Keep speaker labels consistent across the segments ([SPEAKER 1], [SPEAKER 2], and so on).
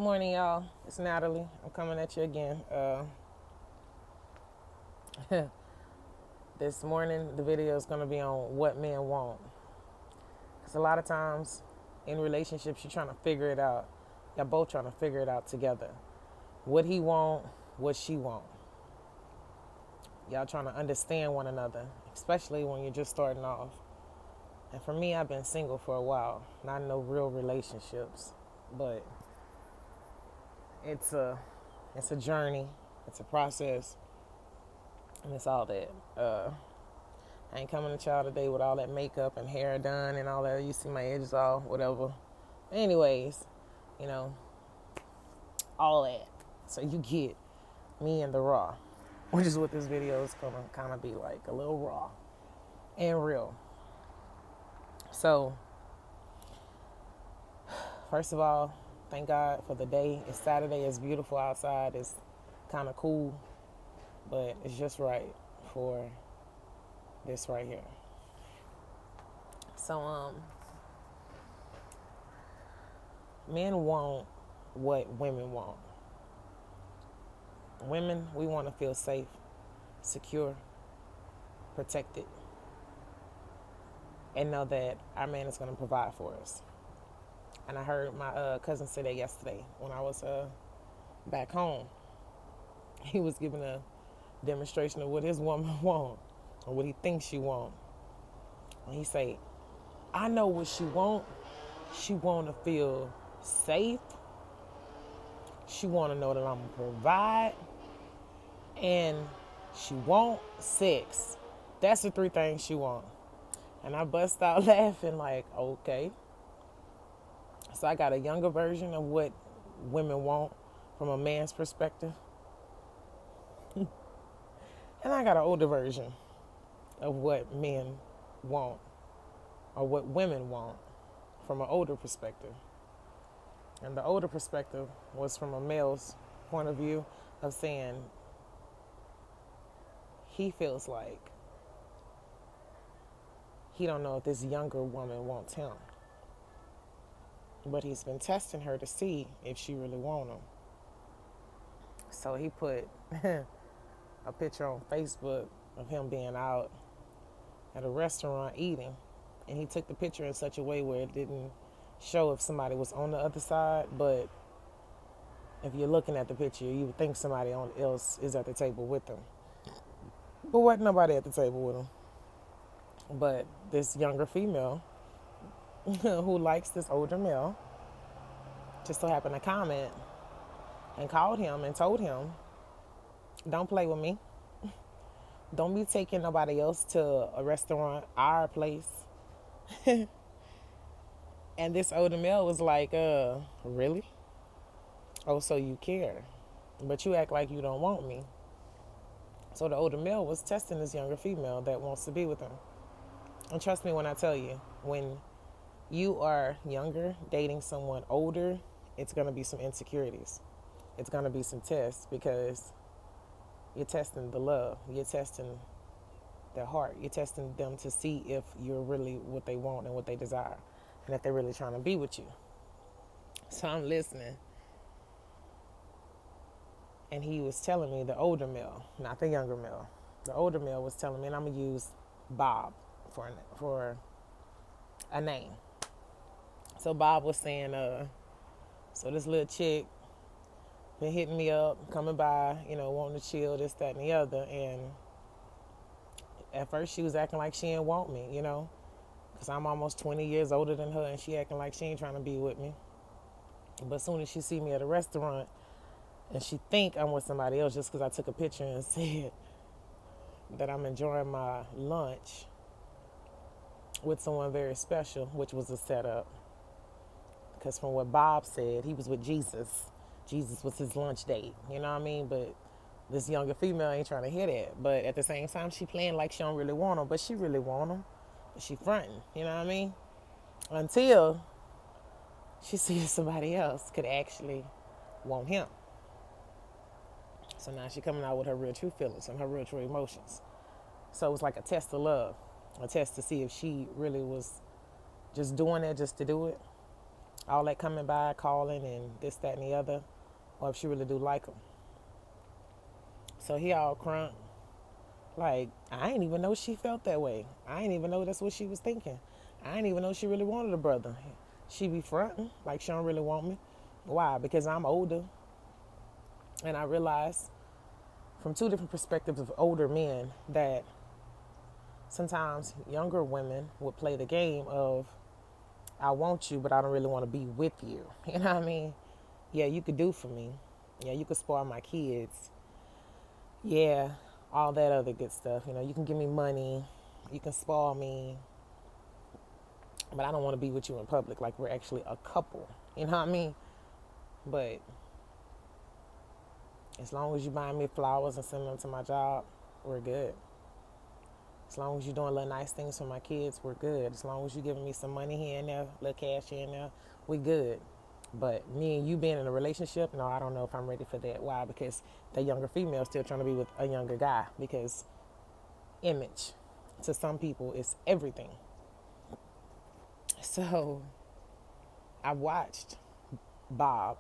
[SPEAKER 1] Morning, y'all. It's Natalie. I'm coming at you again. This morning, the video is going to be on what men want. Because a lot of times in relationships, you're trying to figure it out. Y'all both trying to figure it out together. What he want, what she want. Y'all trying to understand one another, especially when you're just starting off. And for me, I've been single for a while. Not in no real relationships, but it's a journey. It's a process. And it's all that. I ain't coming to y'all today with all that makeup and hair done and all that. You see my edges all, whatever. Anyways, you know, all that. So you get me in the raw, which is what this video is going to kind of be like, a little raw and real. So, first of all, thank God for the day. It's Saturday. It's beautiful outside. It's kind of cool, but it's just right for this right here. So, men want what women want. Women, we want to feel safe, secure, protected, and know that our man is going to provide for us. And I heard my cousin say that yesterday when I was back home. He was giving a demonstration of what his woman wants or what he thinks she wants. And he say, I know what she want. She want to feel safe. She want to know that I'm going to provide. And she want sex. That's the three things she want. And I bust out laughing like, okay. So I got a younger version of what women want from a man's perspective. And I got an older version of what men want or what women want from an older perspective. And the older perspective was from a male's point of view of saying he feels like he don't know if this younger woman wants him. But he's been testing her to see if she really wants him. So he put a picture on Facebook of him being out at a restaurant eating. And he took the picture in such a way where it didn't show if somebody was on the other side. But if you're looking at the picture, you would think somebody else is at the table with him. But wasn't nobody at the table with him. But this younger female who likes this older male just so happened to comment and called him and told him, don't play with me. Don't be taking nobody else to a restaurant, our place. And this older male was like, really? Oh, so you care. But you act like you don't want me. So the older male was testing this younger female that wants to be with him. And trust me when I tell you, when you are younger, dating someone older, it's going to be some insecurities. It's going to be some tests because you're testing the love. You're testing their heart. You're testing them to see if you're really what they want and what they desire and if they're really trying to be with you. So I'm listening. And he was telling me, the older male, not the younger male, the older male was telling me, and I'm going to use Bob for a name. So Bob was saying, so this little chick been hitting me up, coming by, wanting to chill, this, that, and the other. And at first she was acting like she didn't want me, because I'm almost 20 years older than her, and she acting like she ain't trying to be with me. But as soon as she see me at a restaurant, and she think I'm with somebody else just because I took a picture and said that I'm enjoying my lunch with someone very special, which was a setup. Because from what Bob said, he was with Jesus. Jesus was his lunch date, you know what I mean? But this younger female ain't trying to hear that. But at the same time, she playing like she don't really want him, but she really want him. But she fronting, you know what I mean? Until she sees somebody else could actually want him. So now she coming out with her real true feelings and her real true emotions. So it was like a test of love, a test to see if she really was just doing it just to do it, all that coming by, calling, and this, that, and the other, or if she really do like him. So he all crunk. Like, I didn't even know she felt that way. I didn't even know that's what she was thinking. I didn't even know she really wanted a brother. She be fronting like she don't really want me. Why? Because I'm older. And I realized from two different perspectives of older men that sometimes younger women would play the game of, I want you, but I don't really want to be with you. You know what I mean? Yeah, you could do for me. Yeah, you could spoil my kids. Yeah, all that other good stuff. You know, you can give me money, you can spoil me, but I don't want to be with you in public like we're actually a couple. You know what I mean? But as long as you buy me flowers and send them to my job, we're good. As long as you're doing little nice things for my kids, we're good. As long as you're giving me some money here and there, little cash here and there, we good. But me and you being in a relationship, no, I don't know if I'm ready for that. Why? Because the younger female is still trying to be with a younger guy. Because image to some people is everything. So I watched Bob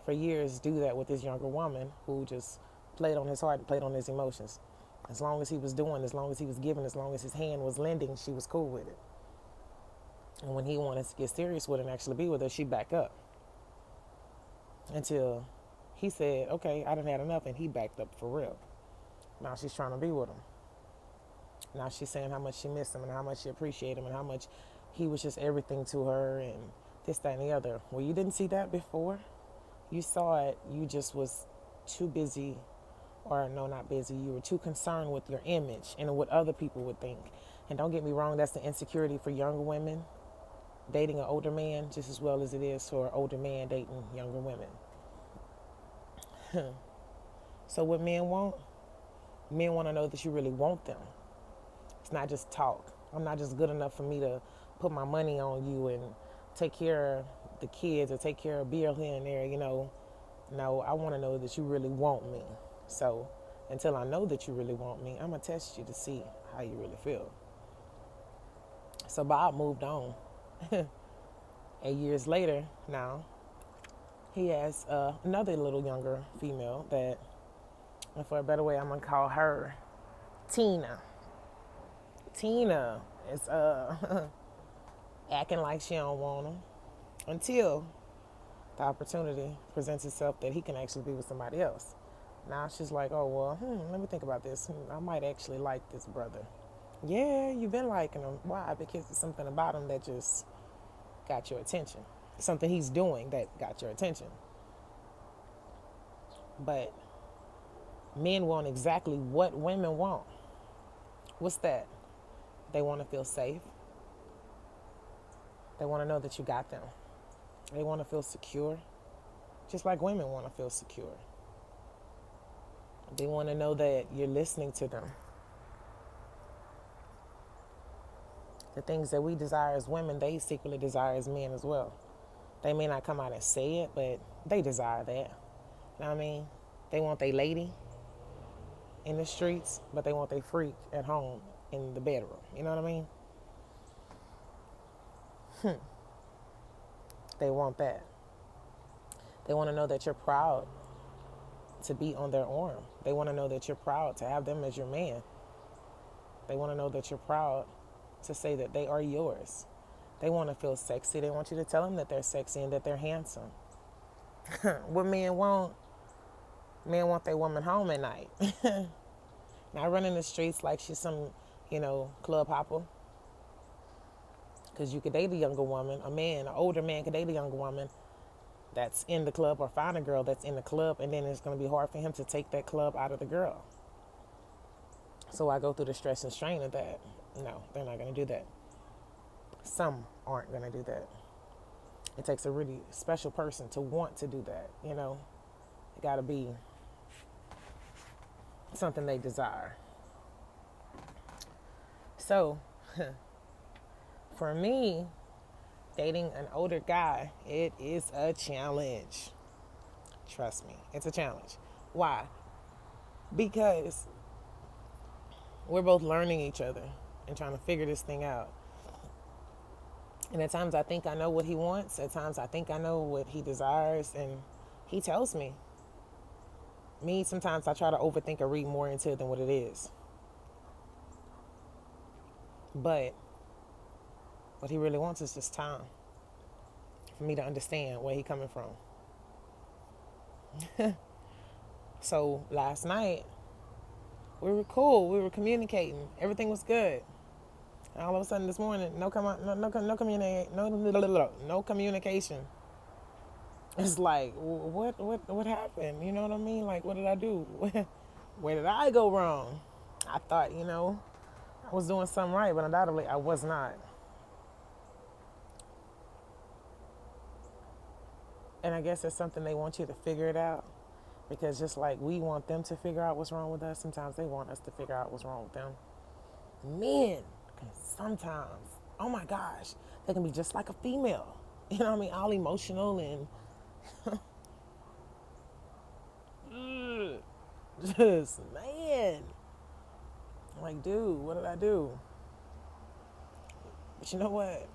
[SPEAKER 1] for years do that with this younger woman who just played on his heart and played on his emotions. As long as he was doing, as long as he was giving, as long as his hand was lending, she was cool with it. And when he wanted to get serious with her and actually be with her, she backed up. Until he said, okay, I done had enough, and he backed up for real. Now she's trying to be with him. Now she's saying how much she missed him and how much she appreciated him and how much he was just everything to her and this, that, and the other. Well, you didn't see that before. You saw it. You just was too busy, or no, not busy. You were too concerned with your image and what other people would think. And don't get me wrong, that's the insecurity for younger women dating an older man just as well as it is for an older man dating younger women. So what men want to know that you really want them. It's not just talk. I'm not just good enough for me to put my money on you and take care of the kids or take care of bill here and there, you know. No, I want to know that you really want me. So until I know that you really want me, I'm going to test you to see how you really feel. So Bob moved on. 8 years later now, he has another little younger female that, and for a better way, I'm going to call her Tina. Tina is acting like she don't want him until the opportunity presents itself that he can actually be with somebody else. Now she's like, oh, well, let me think about this. I might actually like this brother. Yeah, you've been liking him. Why? Because there's something about him that just got your attention. Something he's doing that got your attention. But men want exactly what women want. What's that? They want to feel safe. They want to know that you got them. They want to feel secure, just like women want to feel secure. They want to know that you're listening to them. The things that we desire as women, they secretly desire as men as well. They may not come out and say it, but they desire that. You know what I mean? They want their lady in the streets, but they want their freak at home in the bedroom. You know what I mean? They want that. They want to know that you're proud to be on their arm. They want to know that you're proud to have them as your man. They want to know that you're proud to say that they are yours. They want to feel sexy. They want you to tell them that they're sexy and that they're handsome. What men want? Men want their woman home at night. Not running the streets like she's some, club hopper. Because you could date a younger woman, an older man could date a younger woman that's in the club, or find a girl that's in the club, and then it's going to be hard for him to take that club out of the girl. So I go through the stress and strain of that. No, they're not going to do that. Some aren't going to do that. It takes a really special person to want to do that, It got to be something they desire. So, for me, dating an older guy, it is a challenge. Trust me, it's a challenge. Why? Because we're both learning each other and trying to figure this thing out. And at times I think I know what he wants. At times I think I know what he desires. And he tells me. Me, sometimes I try to overthink or read more into it than what it is. But what he really wants is just time for me to understand where he's coming from. So last night, we were cool. We were communicating. Everything was good. And all of a sudden this morning, no communication. It's like, what happened? You know what I mean? Like, what did I do? Where did I go wrong? I thought, I was doing something right, but undoubtedly I was not. And I guess it's something they want you to figure it out. Because just like we want them to figure out what's wrong with us, sometimes they want us to figure out what's wrong with them. Men can sometimes, oh my gosh, they can be just like a female. You know what I mean? All emotional and just, man. I'm like, dude, what did I do? But you know what?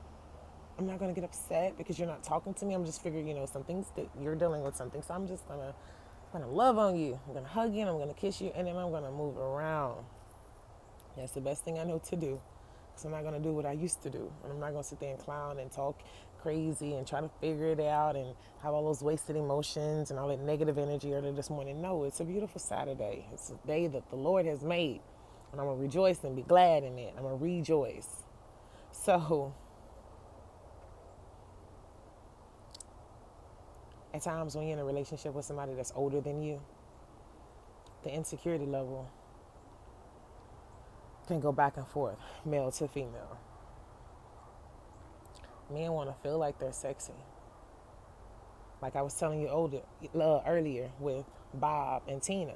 [SPEAKER 1] I'm not gonna get upset because you're not talking to me. I'm just figuring, some things that you're dealing with something. So I'm gonna love on you. I'm gonna hug you and I'm gonna kiss you and then I'm gonna move around. That's the best thing I know to do. Because I'm not gonna do what I used to do. And I'm not gonna sit there and clown and talk crazy and try to figure it out and have all those wasted emotions and all that negative energy earlier this morning. No, it's a beautiful Saturday. It's a day that the Lord has made. And I'm gonna rejoice and be glad in it. I'm gonna rejoice. So at times when you're in a relationship with somebody that's older than you, the insecurity level can go back and forth, male to female. Men want to feel like they're sexy. Like I was telling you earlier with Bob and Tina.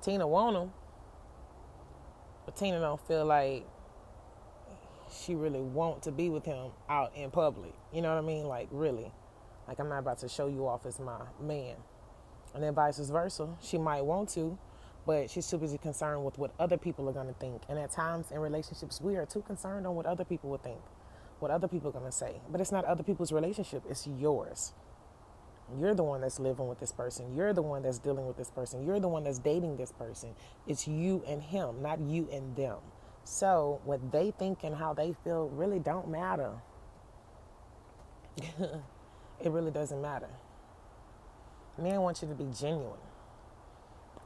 [SPEAKER 1] Tina want them, but Tina don't feel like she really want to be with him out in public. You know what I mean? Like really. Like I'm not about to show you off as my man. And then vice versa. She might want to, but she's too busy concerned with what other people are going to think. And at times in relationships, we are too concerned on what other people would think, what other people are going to say. But it's not other people's relationship, it's yours. You're the one that's living with this person. You're the one that's dealing with this person. You're the one that's dating this person. It's you and him, not you and them. So what they think and how they feel really don't matter. It really doesn't matter. Men want you to be genuine.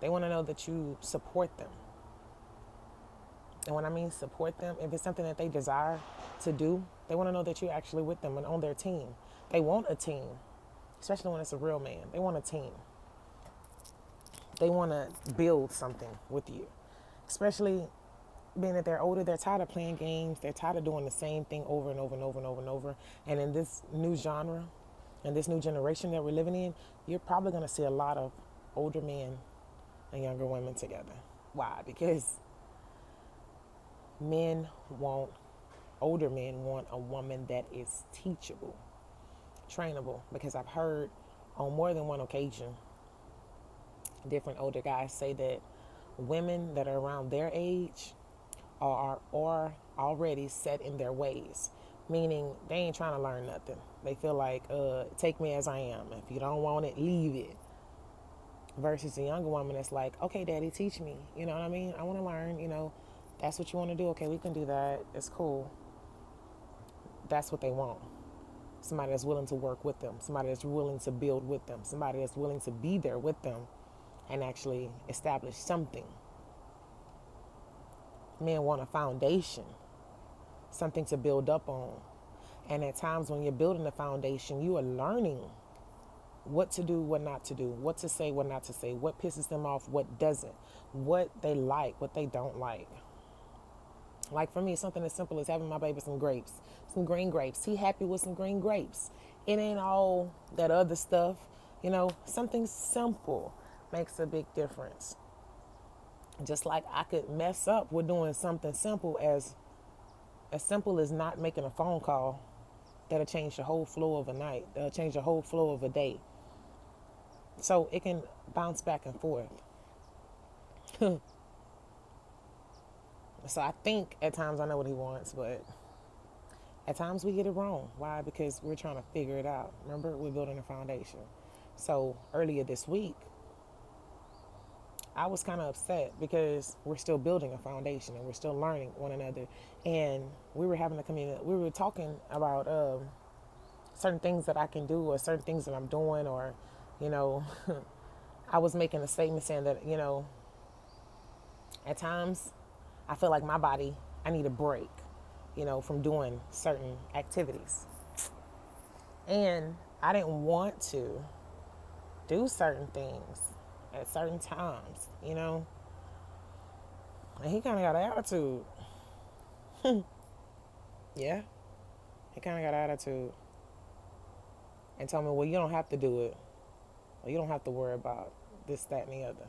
[SPEAKER 1] They want to know that you support them. And when I mean support them, if it's something that they desire to do, they want to know that you're actually with them and on their team. They want a team, especially when it's a real man. They want a team. They want to build something with you, especially being that they're older. They're tired of playing games. They're tired of doing the same thing over and over and over and over and over. And in this new genre and this new generation that we're living in, you're probably going to see a lot of older men and younger women together. Why? Because older men want a woman that is teachable, trainable. Because I've heard on more than one occasion, different older guys say that women that are around their age are already set in their ways. Meaning they ain't trying to learn nothing. They feel like, take me as I am. If you don't want it, leave it. Versus a younger woman that's like, okay, daddy, teach me. You know what I mean? I want to learn, that's what you want to do. Okay, we can do that. It's cool. That's what they want. Somebody that's willing to work with them. Somebody that's willing to build with them. Somebody that's willing to be there with them and actually establish something. Men want a foundation, something to build up on. And at times when you're building a foundation, you are learning what to do, what not to do, what to say, what not to say, what pisses them off, what doesn't, what they like, what they don't like. Like for me, something as simple as having my baby some grapes, some green grapes. He happy with some green grapes. It ain't all that other stuff. Something simple makes a big difference. Just like I could mess up with doing something simple as simple as not making a phone call that'll change the whole flow of a night. That'll change the whole flow of a day. So it can bounce back and forth. So I think at times I know what he wants, but At times we get it wrong. Why? Because we're trying to figure it out. Remember, we're building a foundation. So earlier this week, I was kind of upset because we're still building a foundation and we're still learning one another. And we were having a community, we were talking about certain things that I can do or certain things that I'm doing, or, you know, I was making a statement saying that, at times I feel like my body, I need a break, from doing certain activities. And I didn't want to do certain things at certain times. And he kind of got an attitude. Yeah, he kind of got an attitude and told me, well, you don't have to do it. Or you don't have to worry about this, that, and the other.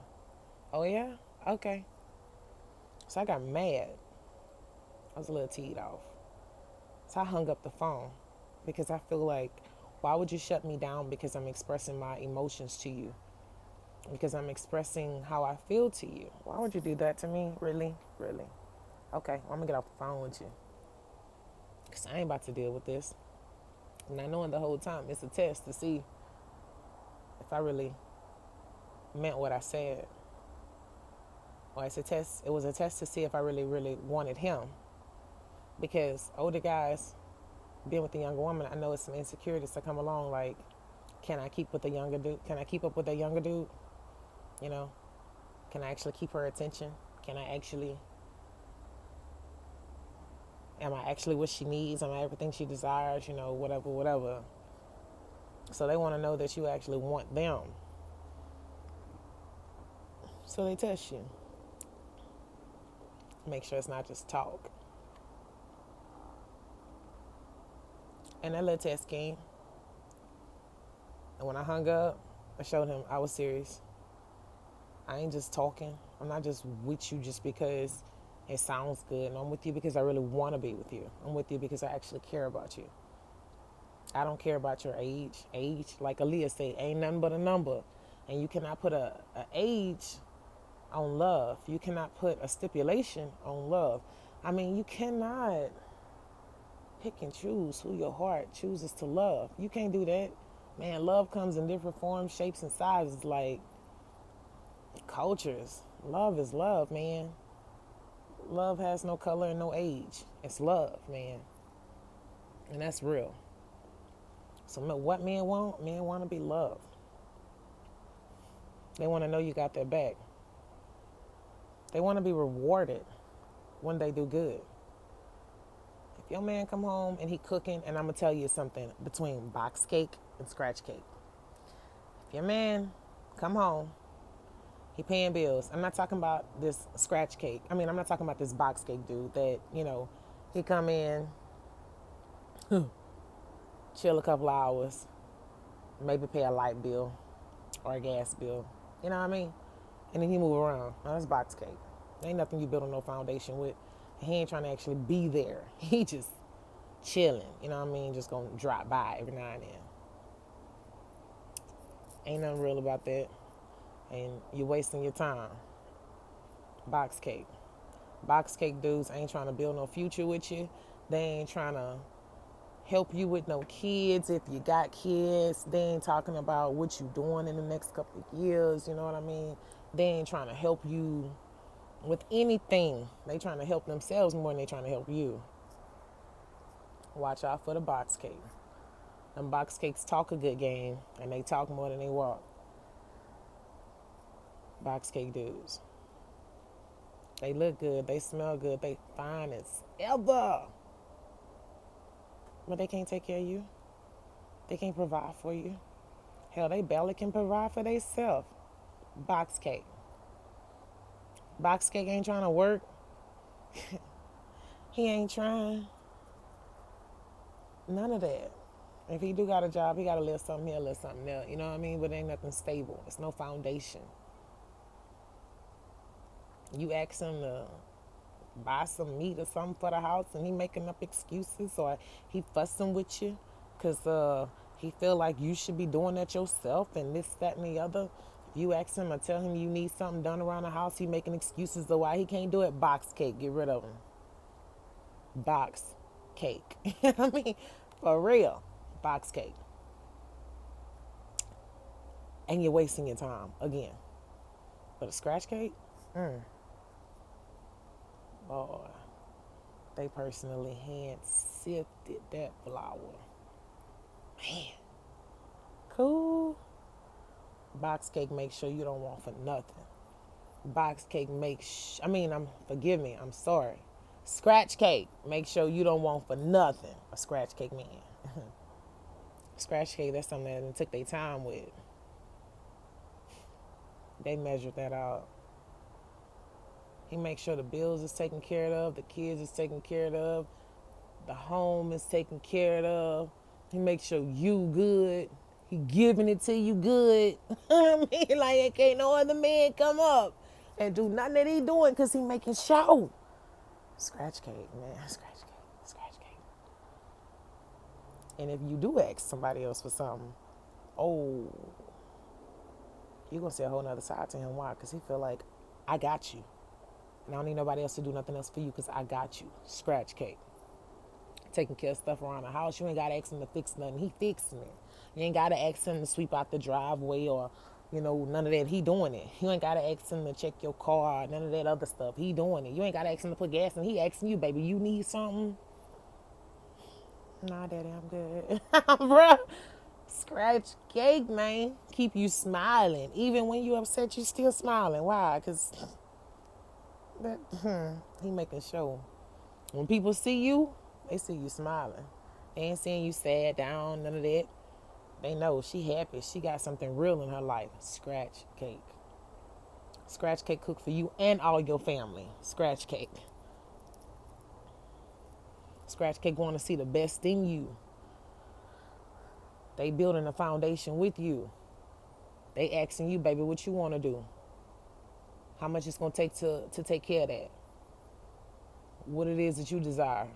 [SPEAKER 1] Oh, yeah? Okay. So I got mad. I was a little teed off. So I hung up the phone because I feel like, why would you shut me down because I'm expressing my emotions to you? Because I'm expressing how I feel to you. Why would you do that to me? Really? Really? Okay, well, I'm going to get off the phone with you because I ain't about to deal with this. And I knowing the whole time it's a test to see if I really meant what I said. Or it's a test. It was a test to see if I really, really wanted him. Because older guys being with the younger woman, I know it's some insecurities that come along. Like, can I keep with the younger dude? Can I keep up with that younger dude? Can I actually keep her attention? Can I actually? Am I actually what she needs? Am I everything she desires? Whatever, whatever. So they want to know that you actually want them. So they test you. Make sure it's not just talk. And that little test came. And when I hung up, I showed him I was serious. I ain't just talking. I'm not just with you just because it sounds good. And I'm with you because I really want to be with you. I'm with you because I actually care about you. I don't care about your age. Age, like Aaliyah said, ain't nothing but a number. And you cannot put a age on love. You cannot put a stipulation on love. I mean, you cannot pick and choose who your heart chooses to love. You can't do that. Man, love comes in different forms, shapes, and sizes, like cultures. Love is love, man. Love has no color and no age. It's love, man. And that's real. So what men want? Men want to be loved. They want to know you got their back. They want to be rewarded when they do good. If your man come home and he cooking, and I'm going to tell you something between box cake and scratch cake. If your man come home, he paying bills. I'm not talking about this scratch cake. I'm not talking about this box cake dude that, he come in, chill a couple hours, maybe pay a light bill or a gas bill. You know what I mean? And then he move around. Now that's box cake. Ain't nothing you building no foundation with. He ain't trying to actually be there. He just chilling. You know what I mean? Just gonna drop by every now and then. Ain't nothing real about that. And you're wasting your time. Box cake. Box cake dudes ain't trying to build no future with you. They ain't trying to help you with no kids if you got kids. They ain't talking about what you doing in the next couple of years. You know what I mean? They ain't trying to help you with anything. They trying to help themselves more than they trying to help you. Watch out for the box cake. Them box cakes talk a good game, and they talk more than they walk. Box cake dudes. They look good. They smell good. They fine as ever. But they can't take care of you. They can't provide for you. Hell, they barely can provide for themselves. Box cake. Box cake ain't trying to work. He ain't trying. None of that. If he do got a job, he got to live something here, live something there. You know what I mean? But ain't nothing stable. It's no foundation. You ask him to buy some meat or something for the house, and he making up excuses, or he fussing with you because he feel like you should be doing that yourself and this, that, and the other. If you ask him or tell him you need something done around the house, he making excuses of why he can't do it. Box cake. Get rid of him. Box cake. I mean, for real, box cake. And you're wasting your time again. But a scratch cake, boy, they personally hand sifted that flour. Man, cool. Box cake makes sure you don't want for nothing. Box cake makes, forgive me, I'm sorry. Scratch cake, make sure you don't want for nothing. A scratch cake man. Scratch cake, that's something that they took their time with. They measured that out. He makes sure the bills is taken care of, the kids is taken care of, the home is taken care of. He makes sure you good. He giving it to you good. I mean, like, ain't no other man come up and do nothing that he doing because he making sure. Scratch cake, man. Scratch cake. Scratch cake. And if you do ask somebody else for something, oh, you're going to see a whole nother side to him. Why? Because he feel like, I got you. And I don't need nobody else to do nothing else for you because I got you. Scratch cake. Taking care of stuff around the house. You ain't got to ask him to fix nothing. He fixing it. You ain't got to ask him to sweep out the driveway or, none of that. He doing it. You ain't got to ask him to check your car. None of that other stuff. He doing it. You ain't got to ask him to put gas in. He asking you, baby, you need something? Nah, daddy, I'm good. Bruh. Scratch cake, man. Keep you smiling. Even when you upset, you still smiling. Why? Because he making sure. When people see you, they see you smiling. They ain't seeing you sad, down, none of that. They know she happy. She got something real in her life. Scratch cake. Scratch cake cooked for you and all your family. Scratch cake. Scratch cake want to see the best in you. They building a foundation with you. They asking you, baby, what you want to do? How much it's going to take to take care of that? What it is that you desire.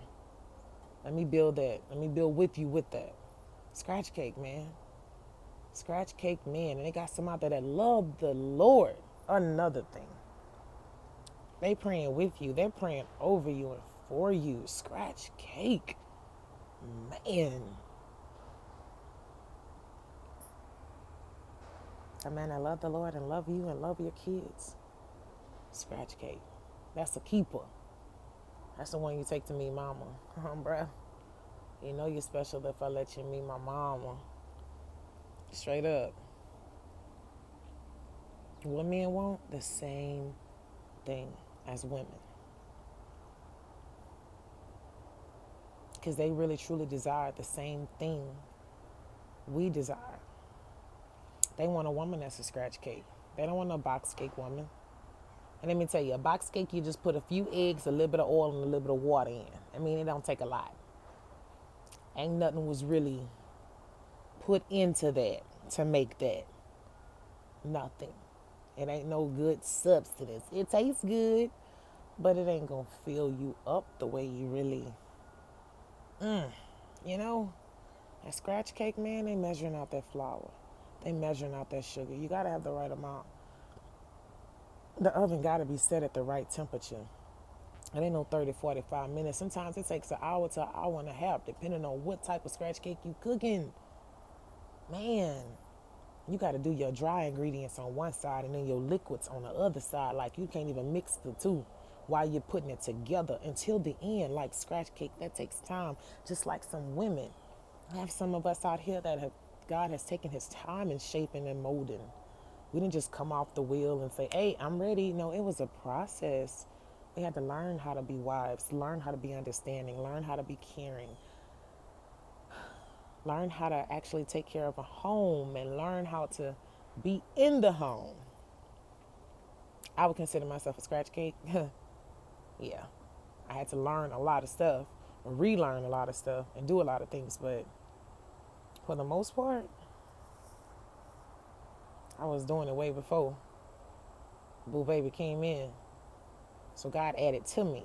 [SPEAKER 1] Let me build that. Let me build with you with that. Scratch cake, man. Scratch cake, man. And they got some out there that love the Lord. Another thing. They praying with you. They're praying over you and for you. Scratch cake. Man. A man that love the Lord and love you and love your kids. Scratch cake. That's a keeper. That's the one you take to meet mama. Bruh. You know you're special if I let you meet my mama. Straight up. What men want? The same thing as women. Because they really truly desire the same thing we desire. They want a woman that's a scratch cake. They don't want no box cake woman. And let me tell you, a box cake, you just put a few eggs, a little bit of oil, and a little bit of water in. I mean, it don't take a lot. Ain't nothing was really put into that to make that. Nothing. It ain't no good substance. It tastes good, but it ain't going to fill you up the way you really, that scratch cake, man, they measuring out that flour. They measuring out that sugar. You got to have the right amount. The oven got to be set at the right temperature. It ain't no 30, 45 minutes. Sometimes it takes an hour to an hour and a half, depending on what type of scratch cake you cooking. Man, you got to do your dry ingredients on one side and then your liquids on the other side. Like you can't even mix the two while you're putting it together until the end. Like scratch cake, that takes time. Just like some women. I have some of us out here that God has taken his time in shaping and molding. We didn't just come off the wheel and say, hey, I'm ready. No, it was a process. We had to learn how to be wives, learn how to be understanding, learn how to be caring, learn how to actually take care of a home and learn how to be in the home. I would consider myself a scratch cake. Yeah. I had to learn a lot of stuff, relearn a lot of stuff, and do a lot of things. But for the most part, I was doing it way before Boo Baby came in. So God added to me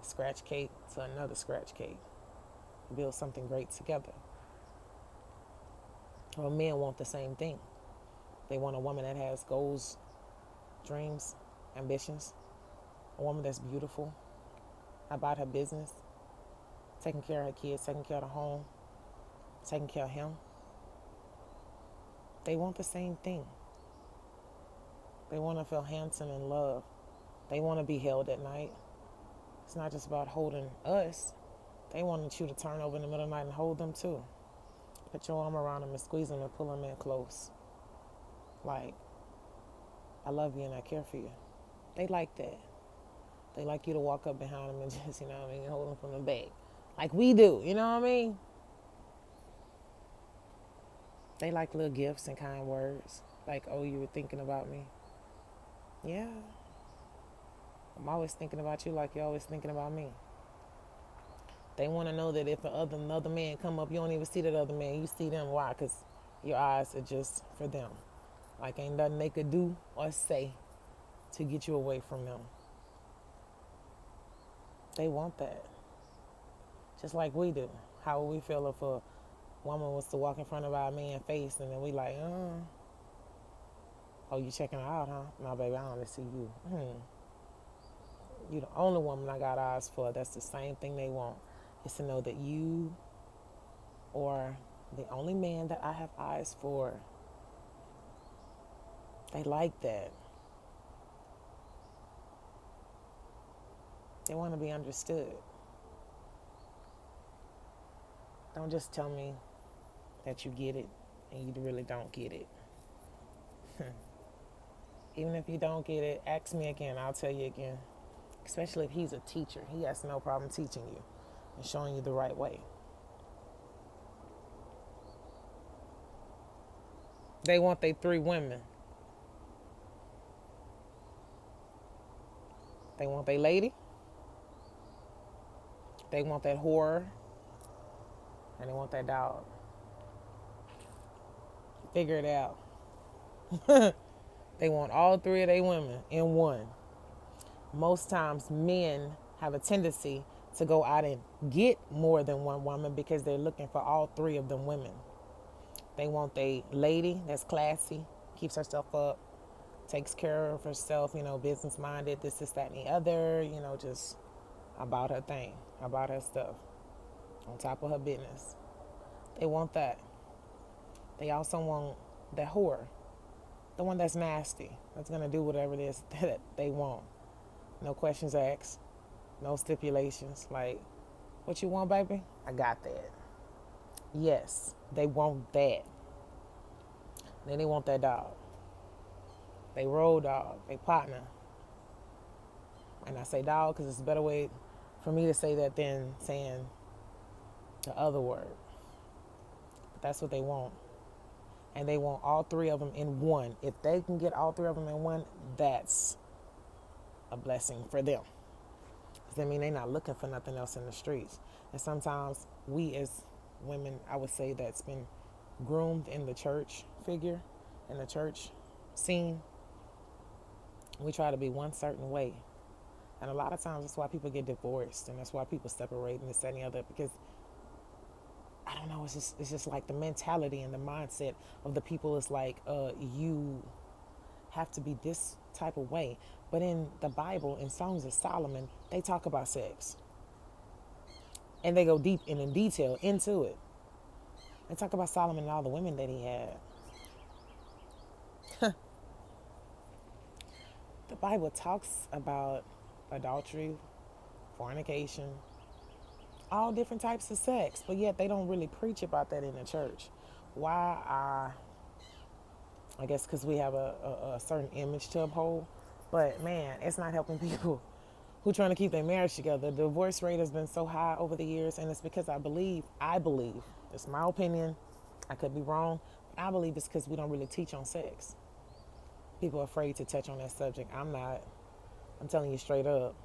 [SPEAKER 1] scratch cake to another scratch cake. Build something great together. Well, men want the same thing. They want a woman that has goals, dreams, ambitions. A woman that's beautiful, about her business, taking care of her kids, taking care of the home, taking care of him. They want the same thing. They want to feel handsome and loved. They want to be held at night. It's not just about holding us. They want you to turn over in the middle of the night and hold them too. Put your arm around them and squeeze them and pull them in close. Like, I love you and I care for you. They like that. They like you to walk up behind them and just, you know what I mean, hold them from the back. Like we do, you know what I mean? They like little gifts and kind words. Like, oh, you were thinking about me. Yeah. I'm always thinking about you like you're always thinking about me. They want to know that if another man come up, you don't even see that other man. You see them. Why? Because your eyes are just for them. Like ain't nothing they could do or say to get you away from them. They want that. Just like we do. How would we feel if a woman was to walk in front of our man's face and then we like, oh, you checking her out, huh? No, baby, I only see you. You the only woman I got eyes for. That's the same thing they want. Is to know that you are the only man that I have eyes for. They like that. They want to be understood. Don't just tell me that you get it and you really don't get it. Even if you don't get it, ask me again. I'll tell you again. Especially if he's a teacher. He has no problem teaching you and showing you the right way. They want their 3 women. They want their lady. They want that whore. And they want that dog. Figure it out. They want all 3 of their women in one. Most times men have a tendency to go out and get more than one woman because they're looking for all 3 of them women. They want a lady that's classy, keeps herself up, takes care of herself, business minded, this, that, and the other, just about her thing, about her stuff, on top of her business. They want that. They also want that whore, the one that's nasty, that's going to do whatever it is that they want. No questions asked, no stipulations. Like, what you want, baby? I got that. Yes, they want that. Then they want that dog. They road dog, they partner. And I say dog because it's a better way for me to say that than saying the other word. But that's what they want. And they want all 3 of them in one. If they can get all 3 of them in one, that's a blessing for them. Because I mean, they're not looking for nothing else in the streets. And sometimes we as women, I would say, that's been groomed in the church figure, in the church scene, we try to be one certain way. And a lot of times that's why people get divorced and that's why people separate and this and the other, because I don't know, it's just like the mentality and the mindset of the people is like, you have to be this type of way. But in the Bible, in Songs of Solomon, they talk about sex. And they go deep and in detail into it. They talk about Solomon and all the women that he had. The Bible talks about adultery, fornication, all different types of sex, but yet they don't really preach about that in the church. Why? I guess because we have a certain image to uphold. But man, it's not helping people who are trying to keep their marriage together. The divorce rate has been so high over the years, and it's because I believe, it's my opinion, I could be wrong, but I believe it's because we don't really teach on sex. People are afraid to touch on that subject. I'm not. I'm telling you straight up.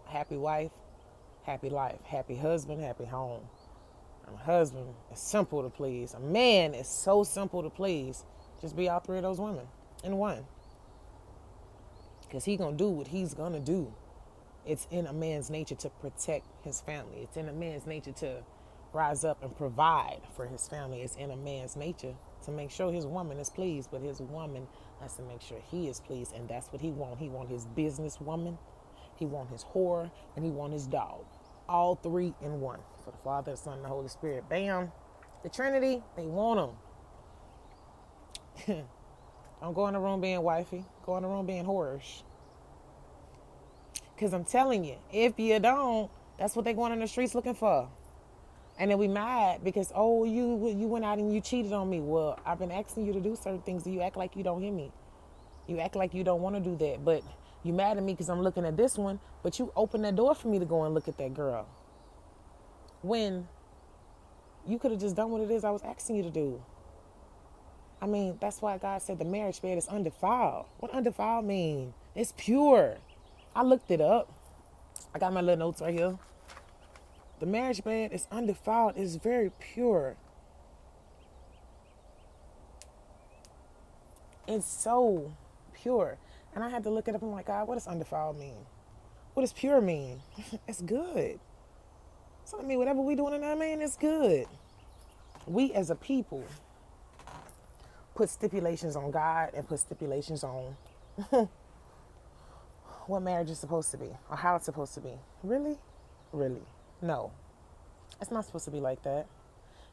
[SPEAKER 1] Happy wife, happy life. Happy husband, happy home. A husband is simple to please. A man is so simple to please. Just be all 3 of those women in one. Because he's going to do what he's going to do. It's in a man's nature to protect his family. It's in a man's nature to rise up and provide for his family. It's in a man's nature to make sure his woman is pleased, but his woman has to make sure he is pleased, and that's what he want. He want his business woman, he want his whore, and he want his dog. all three in one. For the Father, the Son, and the Holy Spirit. Bam. The Trinity, they want them. Don't go in the room being wifey. Go in the room being whorish. Because I'm telling you, if you don't, that's what they going in the streets looking for. And then we mad because, oh, you went out and you cheated on me. Well, I've been asking you to do certain things and you act like you don't hear me. You act like you don't want to do that. But you mad at me because I'm looking at this one, but you open that door for me to go and look at that girl. When you could have just done what it is I was asking you to do. I mean, that's why God said the marriage bed is undefiled. What undefiled mean? It's pure. I looked it up. I got my little notes right here. The marriage bed is undefiled. It's very pure. It's so pure. And I had to look it up. I'm like, God, what does undefiled mean? What does pure mean? It's good. So I mean, whatever we doing in that, man, it's good. We as a people put stipulations on God and put stipulations on what marriage is supposed to be or how it's supposed to be. Really? Really? No. It's not supposed to be like that.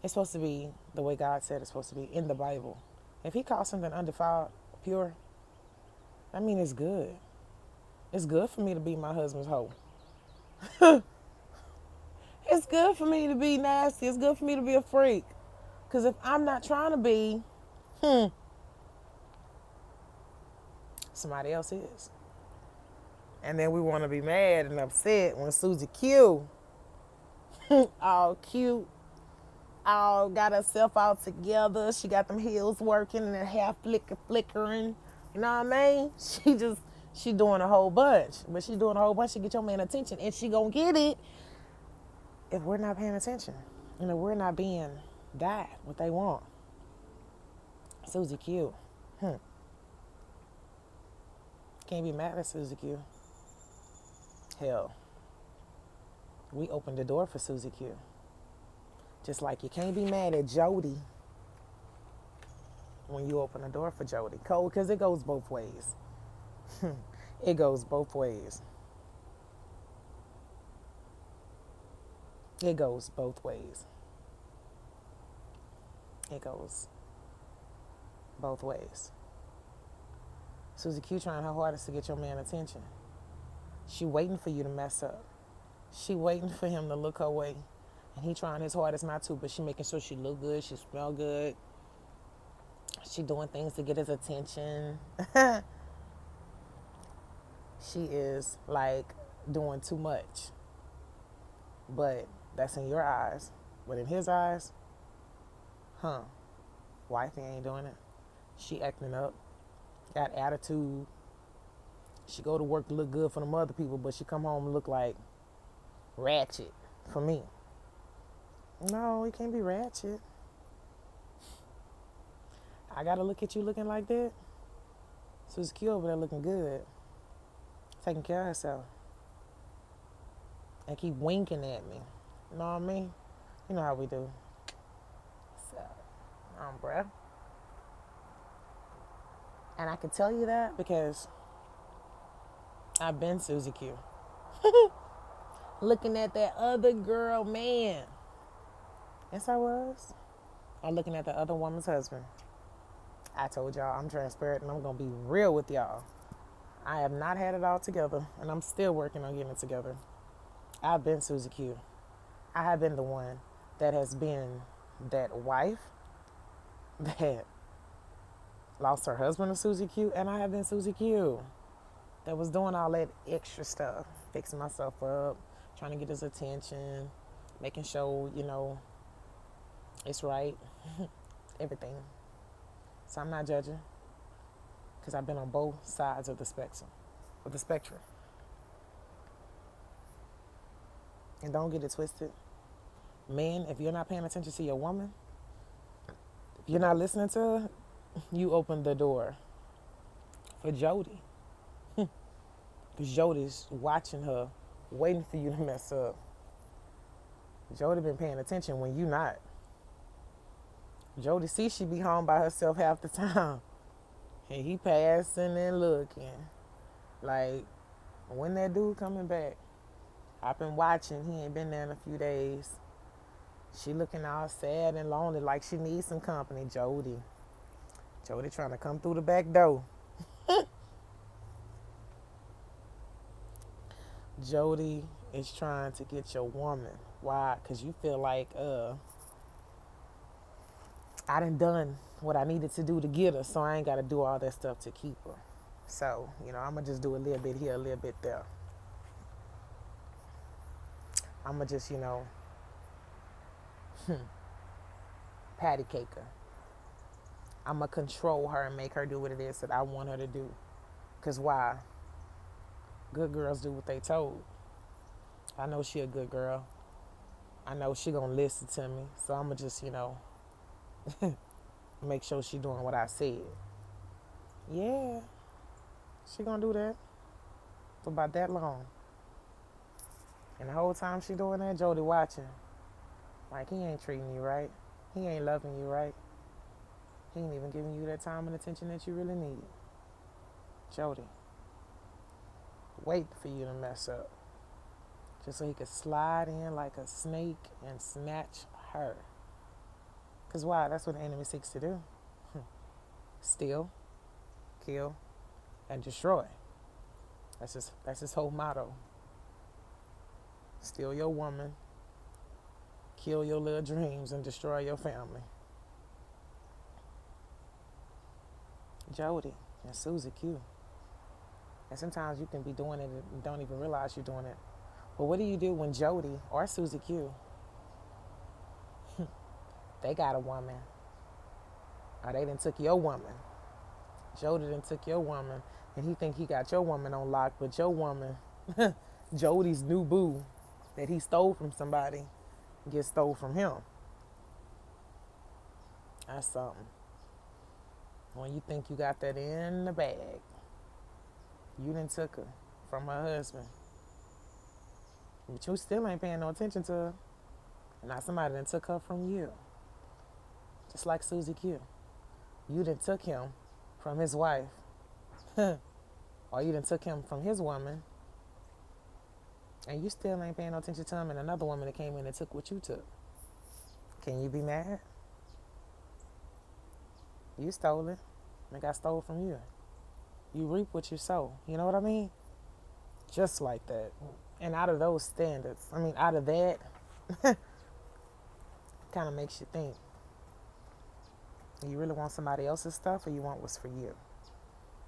[SPEAKER 1] It's supposed to be the way God said it's supposed to be in the Bible. If he calls something undefiled, pure, I mean, it's good. It's good for me to be my husband's hoe. It's good for me to be nasty. It's good for me to be a freak. Because if I'm not trying to be, somebody else is. And then we want to be mad and upset when Susie Q, all cute, all got herself all together. She got them heels working and her hair flickering. You know what I mean? She doing a whole bunch. But she doing a whole bunch to get your man attention. And she gonna get it if we're not paying attention. And if we're not being that, what they want. Susie Q. Can't be mad at Susie Q. Hell, we opened the door for Susie Q. Just like you can't be mad at Jody when you open the door for Jody. Cold, because it goes both ways. It goes both ways. It goes both ways. It goes both ways. Susie Q trying her hardest to get your man attention. She waiting for you to mess up. She waiting for him to look her way. And he trying his hardest not to, but she making sure she look good, she smell good. She doing things to get his attention. She is like doing too much. But that's in your eyes. But in his eyes, wifey ain't doing it. She acting up, got attitude. She go to work to look good for them other people, but she come home and look like ratchet for me. No, you can't be ratchet. I gotta look at you looking like that. Susie Q over there looking good, taking care of herself, and keep winking at me. You know what I mean? You know how we do. So, bruh. And I can tell you that because I've been Susie Q. Looking at that other girl, man. Yes, I was. I'm looking at the other woman's husband. I told y'all I'm transparent and I'm going to be real with y'all. I have not had it all together and I'm still working on getting it together. I've been Susie Q. I have been the one that has been that wife that lost her husband to Susie Q, and I have been Susie Q that was doing all that extra stuff, fixing myself up, trying to get his attention, making sure, it's right, everything. So I'm not judging because I've been on both sides of the spectrum. And don't get it twisted. Men, if you're not paying attention to your woman, if you're not listening to her, you open the door for Jody. Because Jody's watching her, waiting for you to mess up. Jody been paying attention when you not. Jody see she be home by herself half the time. And he passing and looking. Like, when that dude coming back? I've been watching. He ain't been there in a few days. She looking all sad and lonely like she needs some company. Jody. Jody trying to come through the back door. Jody is trying to get your woman. Why? Because you feel like, I done what I needed to do to get her, so I ain't got to do all that stuff to keep her. So, I'm going to just do a little bit here, a little bit there. I'm going to just, patty cake her. I'm going to control her and make her do what it is that I want her to do. Because why? Good girls do what they told. I know she a good girl. I know she going to listen to me. So I'm going to just, make sure she doing what I said. Yeah, she going to do that for about that long. And the whole time she doing that, Jody watching. Like, he ain't treating you right. He ain't loving you right. He ain't even giving you that time and attention that you really need. Jody, wait for you to mess up. Just so he could slide in like a snake and snatch her. Because why? That's what the enemy seeks to do. Steal, kill, and destroy. That's his whole motto. Steal your woman, kill your little dreams, and destroy your family. Jody and Susie Q. And sometimes you can be doing it and don't even realize you're doing it. But what do you do when Jody or Susie Q, they got a woman, or they done took your woman? Jody done took your woman, and he think he got your woman on lock, but your woman, Jody's new boo that he stole from somebody, gets stole from him. That's something. When you think you got that in the bag, you done took her from her husband. But you still ain't paying no attention to her. Now somebody done took her from you. Just like Susie Q. You done took him from his wife. Or you done took him from his woman. And you still ain't paying no attention to him and another woman that came in and took what you took. Can you be mad? You stole it. And it got stole from you. You reap what you sow. You know what I mean? Just like that. And out of those standards, out of that, kind of makes you think. You really want somebody else's stuff, or you want what's for you?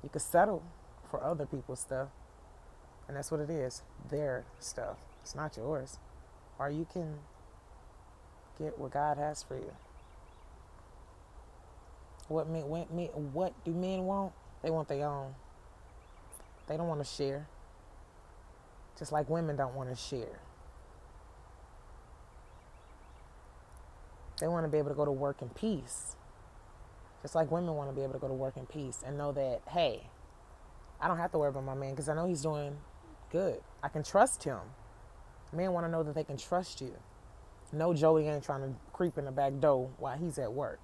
[SPEAKER 1] You could settle for other people's stuff. And that's what it is. Their stuff. It's not yours. Or you can get what God has for you. What do men want? They want their own. They don't want to share. Just like women don't want to share. They want to be able to go to work in peace. Just like women want to be able to go to work in peace and know that, hey, I don't have to worry about my man because I know he's doing good. I can trust him. Men want to know that they can trust you. No, Jody ain't trying to creep in the back door while he's at work.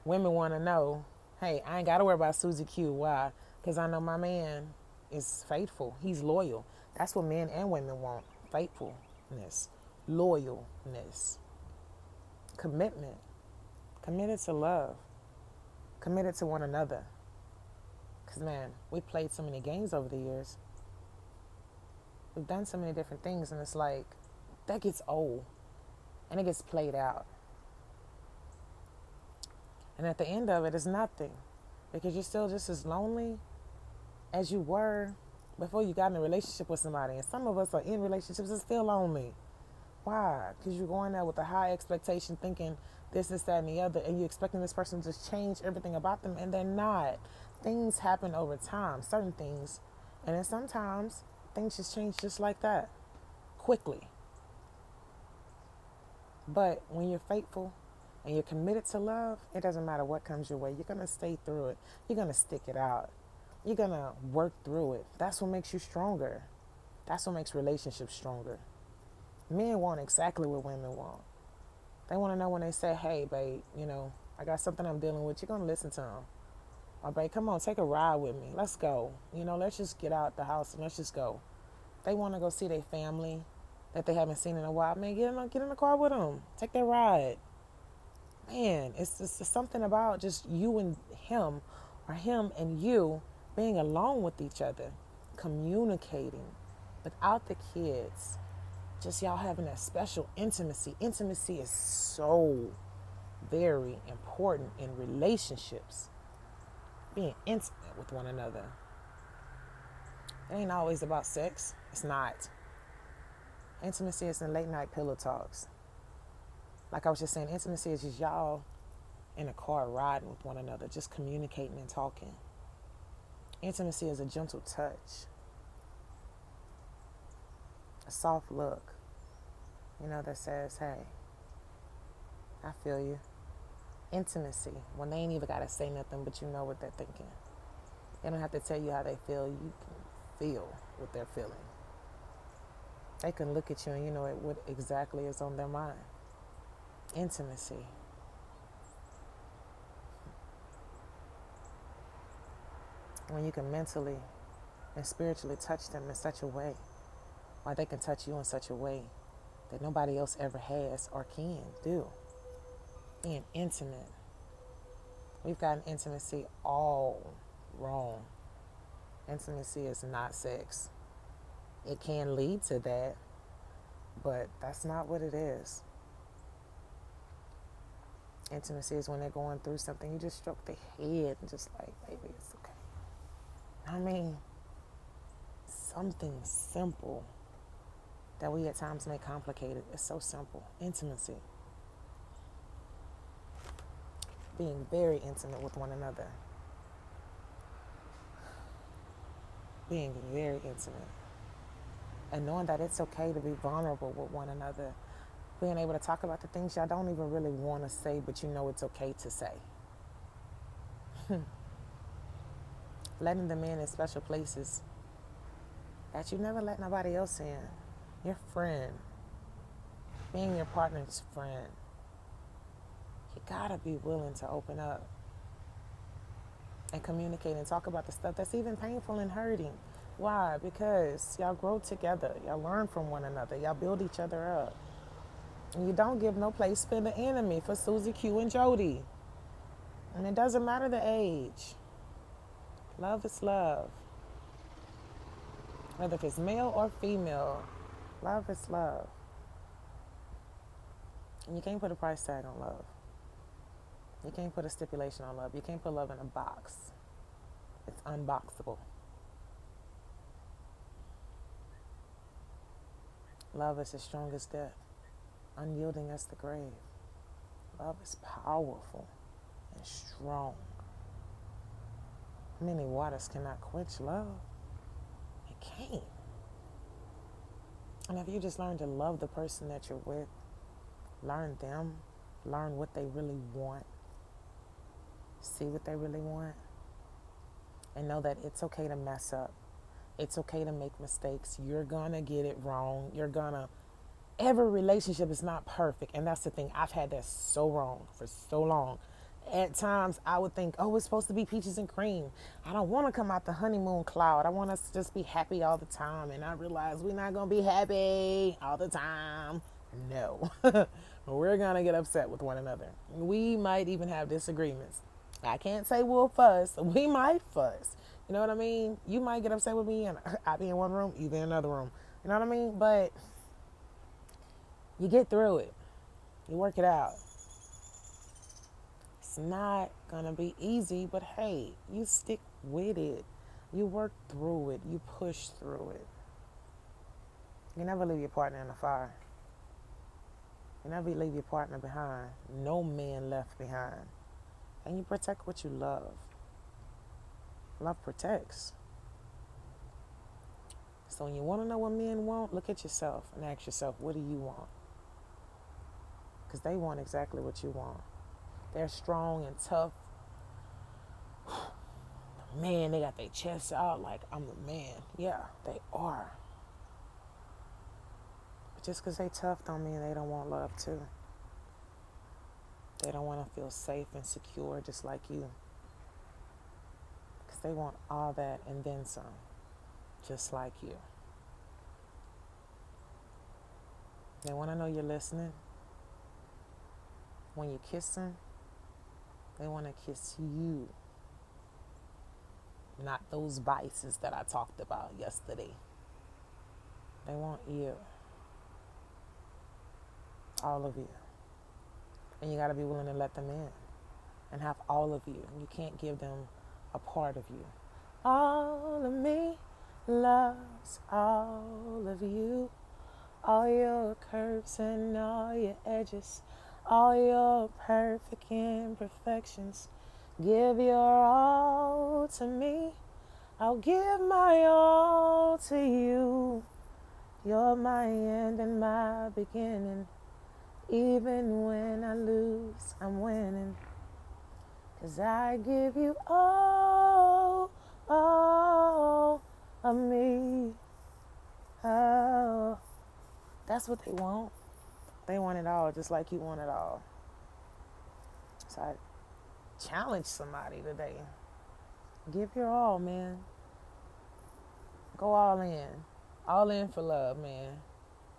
[SPEAKER 1] Women want to know, hey, I ain't got to worry about Susie Q. Why? Because I know my man is faithful. He's loyal. That's what men and women want. Faithfulness, loyalness, commitment, committed to love, committed to one another. Because, man, we played so many games over the years. We've done so many different things, and it's like, that gets old, and it gets played out. And at the end of it, it's nothing, because you're still just as lonely as you were before you got in a relationship with somebody. And some of us are in relationships and still lonely. Why? Because you're going there with a high expectation, thinking this, that, and the other, and you're expecting this person to just change everything about them, and they're not. Things happen over time, certain things. And then sometimes things just change just like that, quickly. But when you're faithful and you're committed to love, it doesn't matter what comes your way. You're going to stay through it. You're going to stick it out. You're going to work through it. That's what makes you stronger. That's what makes relationships stronger. Men want exactly what women want. They want to know when they say, hey, babe, I got something I'm dealing with. You're going to listen to them. Or, babe, come on, take a ride with me. Let's go. Let's just get out the house and let's just go. They want to go see their family that they haven't seen in a while. Man, get in the car with them. Take that ride. Man, it's just something about just you and him, or him and you being alone with each other, communicating without the kids. Just y'all having that special intimacy. Intimacy is so very important in relationships. Being intimate with one another. It ain't always about sex. It's not. Intimacy is in late night pillow talks. Like I was just saying, intimacy is just y'all in a car riding with one another, just communicating and talking. Intimacy is a gentle touch, a soft look, that says, hey, I feel you. Intimacy, when they ain't even got to say nothing, but you know what they're thinking. They don't have to tell you how they feel. You can feel what they're feeling. They can look at you and you know what exactly is on their mind. Intimacy. When you can mentally and spiritually touch them in such a way, or they can touch you in such a way that nobody else ever has or can do. Being intimate. We've gotten intimacy all wrong. Intimacy is not sex. It can lead to that, but that's not what it is. Intimacy is when they're going through something, you just stroke their head and just like, baby, it's okay. I mean, something simple that we at times make complicated. It's so simple. Intimacy. Being very intimate with one another. Being very intimate. And knowing that it's okay to be vulnerable with one another. Being able to talk about the things y'all don't even really want to say, but you know it's okay to say. Letting them in special places that you never let nobody else in. Your friend. Being your partner's friend. You gotta be willing to open up and communicate and talk about the stuff that's even painful and hurting. Why? Because y'all grow together. Y'all learn from one another. Y'all build each other up. And you don't give no place for the enemy, for Susie Q and Jody. And it doesn't matter the age. Love is love. Whether if it's male or female, love is love. And you can't put a price tag on love. You can't put a stipulation on love. You can't put love in a box. It's unboxable. Love is as strong as death, unyielding as the grave. Love is powerful and strong. Many waters cannot quench love. It can't. And if you just learn to love the person that you're with, learn them, learn what they really want, see what they really want, and know that it's okay to mess up. It's okay to make mistakes. You're gonna get it wrong. Every relationship is not perfect. And that's the thing. I've had that so wrong for so long. At times I would think, oh, it's supposed to be peaches and cream. I don't want to come out the honeymoon cloud. I want us to just be happy all the time. And I realize we're not going to be happy all the time. No. We're going to get upset with one another. We might even have disagreements. I can't say we'll fuss. We might fuss. You know what I mean? You might get upset with me and I'll be in one room, you be in another room. You know what I mean? But you get through it. You work it out. It's not going to be easy, but hey, you stick with it. You work through it. You push through it. You never leave your partner in the fire. You never leave your partner behind. No man left behind. And you protect what you love. Love protects. So when you want to know what men want, look at yourself and ask yourself, what do you want? Because they want exactly what you want. They're strong and tough. Man, they got their chests out like, I'm the man. Yeah, they are. But just because they tough don't mean they don't want love too. They don't want to feel safe and secure just like you. Because they want all that and then some, just like you. They want to know you're listening. When you kiss them, they want to kiss you, not those vices that I talked about yesterday. They want you, all of you. And you got to be willing to let them in and have all of you. You can't give them a part of you. All of me loves all of you. All your curves and all your edges, all your perfect imperfections. Give your all to me. I'll give my all to you. You're my end and my beginning. Even when I lose, I'm winning. 'Cause I give you all of me. Oh, that's what they want. They want it all, just like you want it all. So I challenge somebody today. Give your all, man. Go all in. All in for love, man.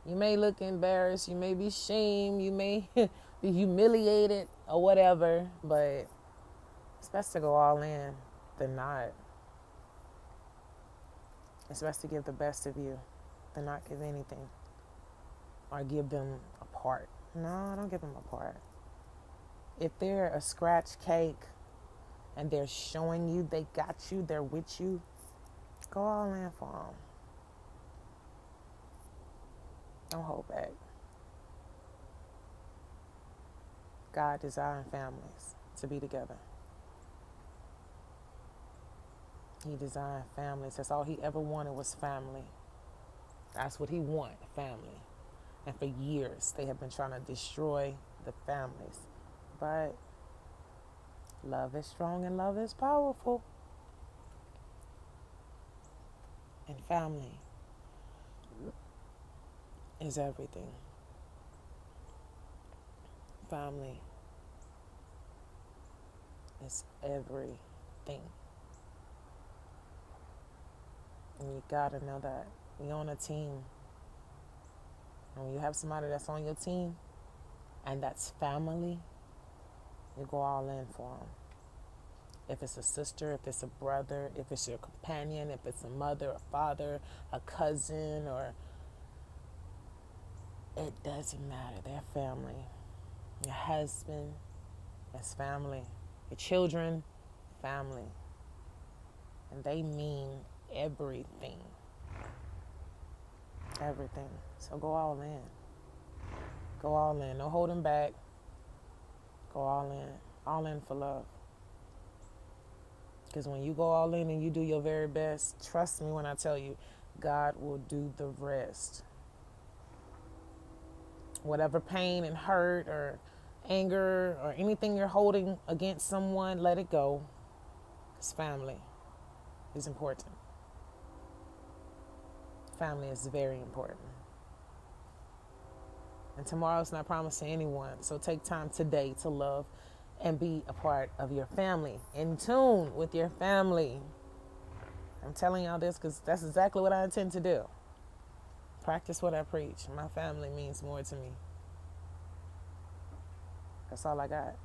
[SPEAKER 1] You may look embarrassed. You may be shamed. You may be humiliated or whatever. But it's best to go all in than not. It's best to give the best of you than not give anything. Or give them a part. No, don't give them a part. If they're a scratch cake and they're showing you they got you, they're with you, go all in for them. Don't hold back. God designed families to be together. He designed families. That's all he ever wanted was family. That's what he wanted, family. And for years, they have been trying to destroy the families. But love is strong and love is powerful. And family is everything. Family is everything. And you gotta know that. You're on a team. And when you have somebody that's on your team and that's family, you go all in for them. If it's a sister, if it's a brother, if it's your companion, if it's a mother, a father, a cousin, or it doesn't matter. They're family. Your husband is family. Your children, family. And they mean everything. Everything. So go all in. Go all in. No holding back. Go all in. All in for love. Because when you go all in and you do your very best, trust me when I tell you, God will do the rest. Whatever pain and hurt or anger or anything you're holding against someone, let it go. Because family is important. Family is very important. And tomorrow's not promised to anyone. So take time today to love and be a part of your family. In tune with your family. I'm telling y'all this because that's exactly what I intend to do. Practice what I preach. My family means more to me. That's all I got.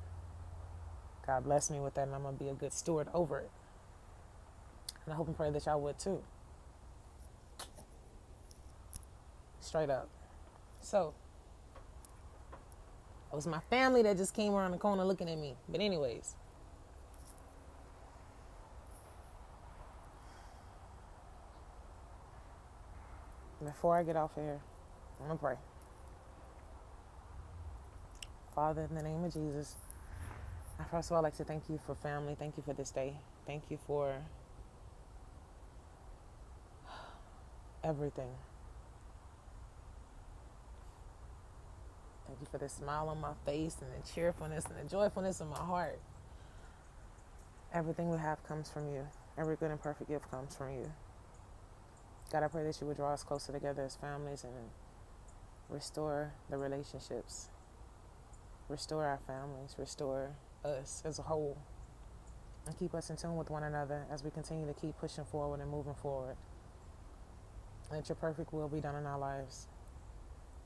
[SPEAKER 1] God bless me with that, and I'm going to be a good steward over it. And I hope and pray that y'all would too. Straight up. So, it was my family that just came around the corner looking at me. But anyways. Before I get off here, I'm going to pray. Father, in the name of Jesus, I first of all like to thank you for family. Thank you for this day. Thank you for everything. Thank you for the smile on my face and the cheerfulness and the joyfulness in my heart. Everything we have comes from you. Every good and perfect gift comes from you. God, I pray that you would draw us closer together as families and restore the relationships. Restore our families. Restore us as a whole. And keep us in tune with one another as we continue to keep pushing forward and moving forward. Let your perfect will be done in our lives.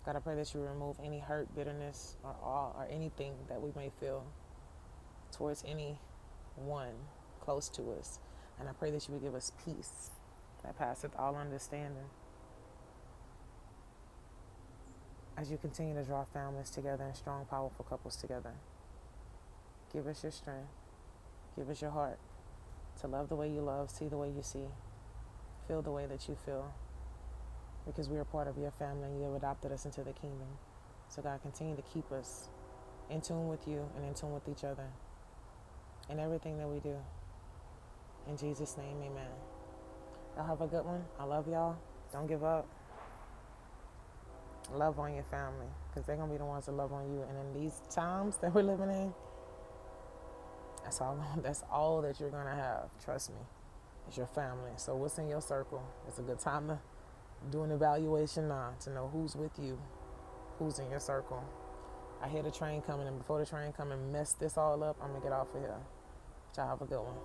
[SPEAKER 1] God, I pray that you remove any hurt, bitterness, or awe, or anything that we may feel towards anyone close to us. And I pray that you would give us peace that passeth all understanding as you continue to draw families together and strong, powerful couples together. Give us your strength. Give us your heart to love the way you love, see the way you see, feel the way that you feel, because we are part of your family and you have adopted us into the kingdom. So God, continue to keep us in tune with you and in tune with each other in everything that we do. In Jesus' name, amen. Y'all have a good one. I love y'all. Don't give up. Love on your family, because they're going to be the ones that love on you. And in these times that we're living in, that's all that you're going to have. Trust me. It's your family. So what's in your circle? It's a good time to do an evaluation now to know who's with you, who's in your circle. I hear the train coming, and before the train come and mess this all up, I'm going to get off of here. Y'all have a good one.